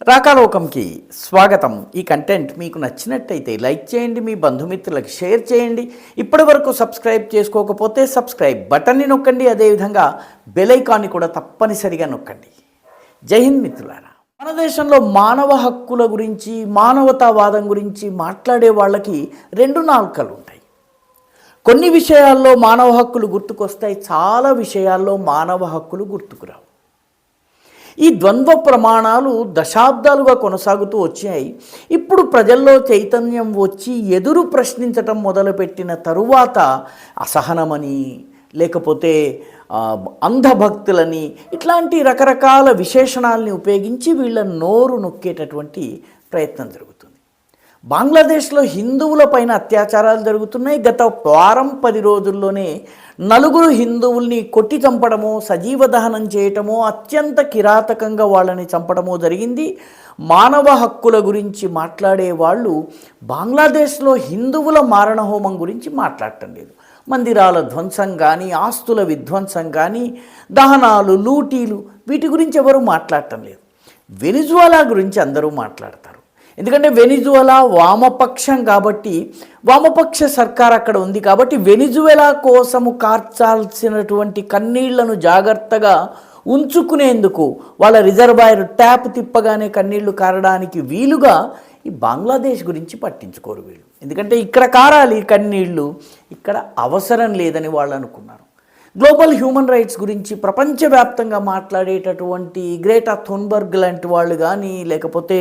రాకాలోకంకి స్వాగతం. ఈ కంటెంట్ మీకు నచ్చినట్టయితే లైక్ చేయండి, మీ బంధుమిత్రులకు షేర్ చేయండి. ఇప్పటి వరకు సబ్స్క్రైబ్ చేసుకోకపోతే సబ్స్క్రైబ్ బటన్ని నొక్కండి. అదేవిధంగా బెల్ ఐకాన్ని కూడా తప్పనిసరిగా నొక్కండి. జై హింద్ మిత్రులారా. మన దేశంలో మానవ హక్కుల గురించి, మానవతావాదం గురించి మాట్లాడే వాళ్ళకి రెండు నాలుకలు ఉంటాయి. కొన్ని విషయాల్లో మానవ హక్కులు గుర్తుకొస్తాయి, చాలా విషయాల్లో మానవ హక్కులు గుర్తుకురావు. ఈ ద్వంద్వ ప్రమాణాలు దశాబ్దాలుగా కొనసాగుతూ వచ్చాయి. ఇప్పుడు ప్రజల్లో చైతన్యం వచ్చి ఎదురు ప్రశ్నించటం మొదలుపెట్టిన తరువాత అసహనమని, లేకపోతే అంధభక్తులని, ఇట్లాంటి రకరకాల విశేషణాలని ఉపయోగించి వీళ్ళ నోరు నొక్కేటటువంటి ప్రయత్నం జరుగుతుంది. బంగ్లాదేశ్లో హిందువుల పైన అత్యాచారాలు జరుగుతున్నాయి. గత వారం 10 రోజుల్లోనే 4 హిందువుల్ని కొట్టి చంపడమో, సజీవ దహనం చేయటమో, అత్యంత కిరాతకంగా వాళ్ళని చంపడమో జరిగింది. మానవ హక్కుల గురించి మాట్లాడే వాళ్ళు బంగ్లాదేశ్లో హిందువుల మారణహోమం గురించి మాట్లాడటం లేదు. మందిరాల ధ్వంసం కానీ, ఆస్తుల విధ్వంసం కానీ, దహనాలు, లూటీలు, వీటి గురించి ఎవరు మాట్లాడటం లేదు. వెనిజువలా గురించి అందరూ మాట్లాడతారు. ఎందుకంటే వెనిజువలా వామపక్షం కాబట్టి, వామపక్ష సర్కార్ అక్కడ ఉంది కాబట్టి వెనిజువెలా కోసము కార్చాల్సినటువంటి కన్నీళ్లను జాగ్రత్తగా ఉంచుకునేందుకు వాళ్ళ రిజర్వాయర్ ట్యాప్ తిప్పగానే కన్నీళ్లు కారడానికి వీలుగా ఈ బంగ్లాదేశ్ గురించి పట్టించుకోరు వీళ్ళు. ఎందుకంటే ఇక్కడ కారాలి కన్నీళ్లు, ఇక్కడ అవసరం లేదని వాళ్ళు అనుకున్నారు. గ్లోబల్ హ్యూమన్ రైట్స్ గురించి ప్రపంచవ్యాప్తంగా మాట్లాడేటటువంటి గ్రేటా థున్బర్గ్ లాంటి వాళ్ళు కానీ, లేకపోతే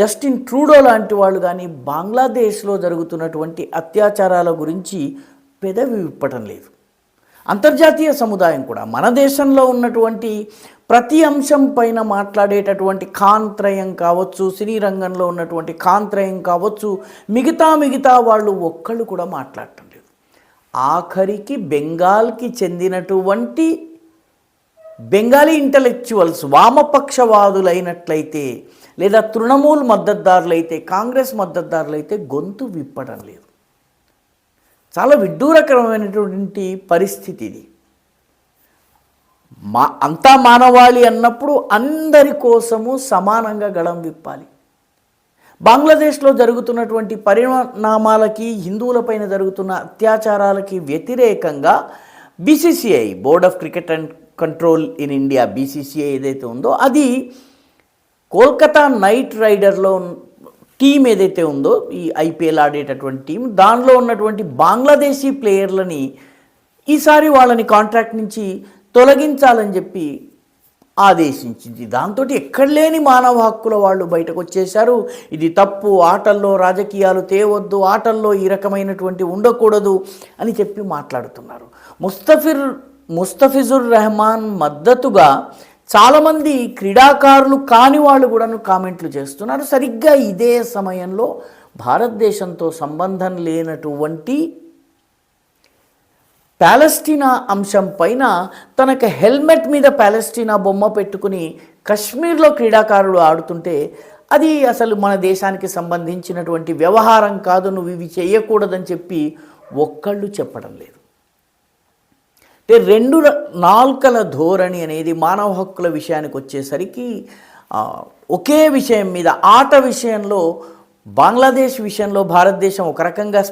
జస్టిన్ ట్రూడో లాంటి వాళ్ళు కానీ బంగ్లాదేశ్లో జరుగుతున్నటువంటి అత్యాచారాల గురించి పెదవి విప్పటం లేదు. అంతర్జాతీయ సముదాయం కూడా మన దేశంలో ఉన్నటువంటి ప్రతి అంశం పైన మాట్లాడేటటువంటి కాంత్రయం కావచ్చు, సినీ రంగంలో ఉన్నటువంటి కాంత్రయం కావచ్చు, మిగతా వాళ్ళు ఒక్కళ్ళు కూడా మాట్లాడటం లేదు. ఆఖరికి బెంగాల్కి చెందినటువంటి బెంగాలీ ఇంటలెక్చువల్స్ వామపక్షవాదులైనట్లయితే, లేదా తృణమూల్ మద్దతుదారులైతే, కాంగ్రెస్ మద్దతుదారులైతే గొంతు విప్పడం లేదు. చాలా విడ్డూరకరమైనటువంటి పరిస్థితి ఇది. అంతా మానవాళి అన్నప్పుడు అందరి కోసము సమానంగా గళం విప్పాలి. బంగ్లాదేశ్లో జరుగుతున్నటువంటి పరిణామాలకి, హిందువులపైన జరుగుతున్న అత్యాచారాలకి వ్యతిరేకంగా BCCI, board of cricket and control in India, BCCI ఏదైతే ఉందో అది కోల్కతా నైట్ రైడర్లో టీం ఏదైతే ఉందో, ఈ ఐపీఎల్ ఆడేటటువంటి టీం, దానిలో ఉన్నటువంటి బంగ్లాదేశీ ప్లేయర్లని ఈసారి వాళ్ళని కాంట్రాక్ట్ నుంచి తొలగించాలని చెప్పి ఆదేశించింది. దాంతో ఎక్కడ లేని మానవ హక్కుల వాళ్ళు బయటకు వచ్చేశారు. ఇది తప్పు, ఆటల్లో రాజకీయాలు తేవద్దు, ఆటల్లో ఈ రకమైనటువంటి ఉండకూడదు అని చెప్పి మాట్లాడుతున్నారు. ముస్తఫిజుర్ రెహమాన్ మద్దతుగా చాలామంది క్రీడాకారులు కాని వాళ్ళు కూడా కామెంట్లు చేస్తున్నారు. సరిగ్గా ఇదే సమయంలో భారతదేశంతో సంబంధం లేనటువంటి పాలస్తీనా అంశం పైన తనకు హెల్మెట్ మీద పాలస్తీనా బొమ్మ పెట్టుకుని కశ్మీర్లో క్రీడాకారులు ఆడుతుంటే అది అసలు మన దేశానికి సంబంధించినటువంటి వ్యవహారం కాదు, నువ్వు ఇవి చేయకూడదని చెప్పి ఒక్కళ్ళు చెప్పడం లేదు. అంటే రెండు నాల్కల ధోరణి అనేది మానవ హక్కుల విషయానికి వచ్చేసరికి ఒకే విషయం మీద, ఆట విషయంలో బంగ్లాదేశ్ విషయంలో భారతదేశం ఒక రకంగా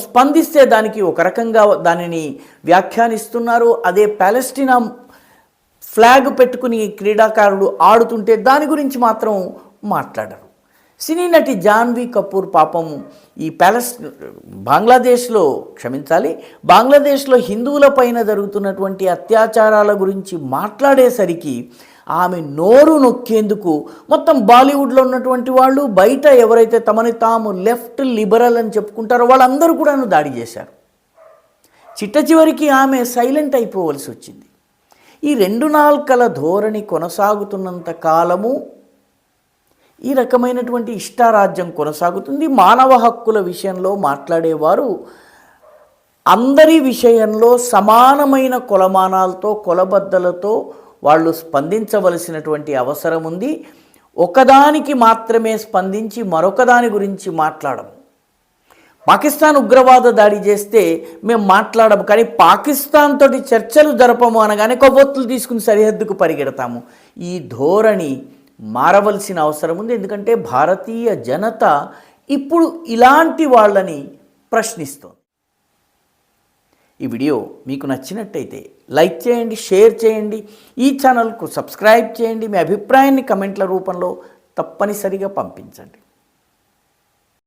స్పందిస్తే దానికి ఒక రకంగా దానిని వ్యాఖ్యానిస్తున్నారు. అదే పాలస్తీనా ఫ్లాగ్ పెట్టుకుని క్రీడాకారుడు ఆడుతుంటే దాని గురించి మాత్రం మాట్లాడరు. సినీ నటి జాన్వీ కపూర్ పాపం ఈ బంగ్లాదేశ్లో హిందువుల పైన జరుగుతున్నటువంటి అత్యాచారాల గురించి మాట్లాడేసరికి ఆమె నోరు నొక్కేందుకు మొత్తం బాలీవుడ్లో ఉన్నటువంటి వాళ్ళు, బయట ఎవరైతే తమని తాము లెఫ్ట్ లిబరల్ అని చెప్పుకుంటారో వాళ్ళందరూ కూడా దాడి చేశారు. చిట్టచివరికి ఆమె సైలెంట్ అయిపోవలసి వచ్చింది. ఈ రెండు నాల్కల ధోరణి కొనసాగుతున్నంత కాలము ఈ రకమైనటువంటి ఇష్టారాజ్యం కొనసాగుతుంది. మానవ హక్కుల విషయంలో మాట్లాడేవారు అందరి విషయంలో సమానమైన కొలమానాలతో, కొలబద్దలతో వాళ్ళు స్పందించవలసినటువంటి అవసరం ఉంది. ఒకదానికి మాత్రమే స్పందించి మరొకదాని గురించి మాట్లాడము. పాకిస్తాన్ ఉగ్రవాద దాడి చేస్తే మేము మాట్లాడము, కానీ పాకిస్తాన్ తోటి చర్చలు జరపము అనగానే కొవ్వొత్తులు తీసుకుని సరిహద్దుకు పరిగెడతాము. ఈ ధోరణి మారవలసిన అవసరం ఉంది. ఎందుకంటే భారతీయ జనత ఇప్పుడు ఇలాంటి వాళ్ళని ప్రశ్నిస్తోంది. ఈ వీడియో మీకు నచ్చినట్టయితే లైక్ చేయండి, షేర్ చేయండి, ఈ ఛానల్కు సబ్స్క్రైబ్ చేయండి. మీ అభిప్రాయాన్ని కమెంట్ల రూపంలో తప్పనిసరిగా పంపించండి.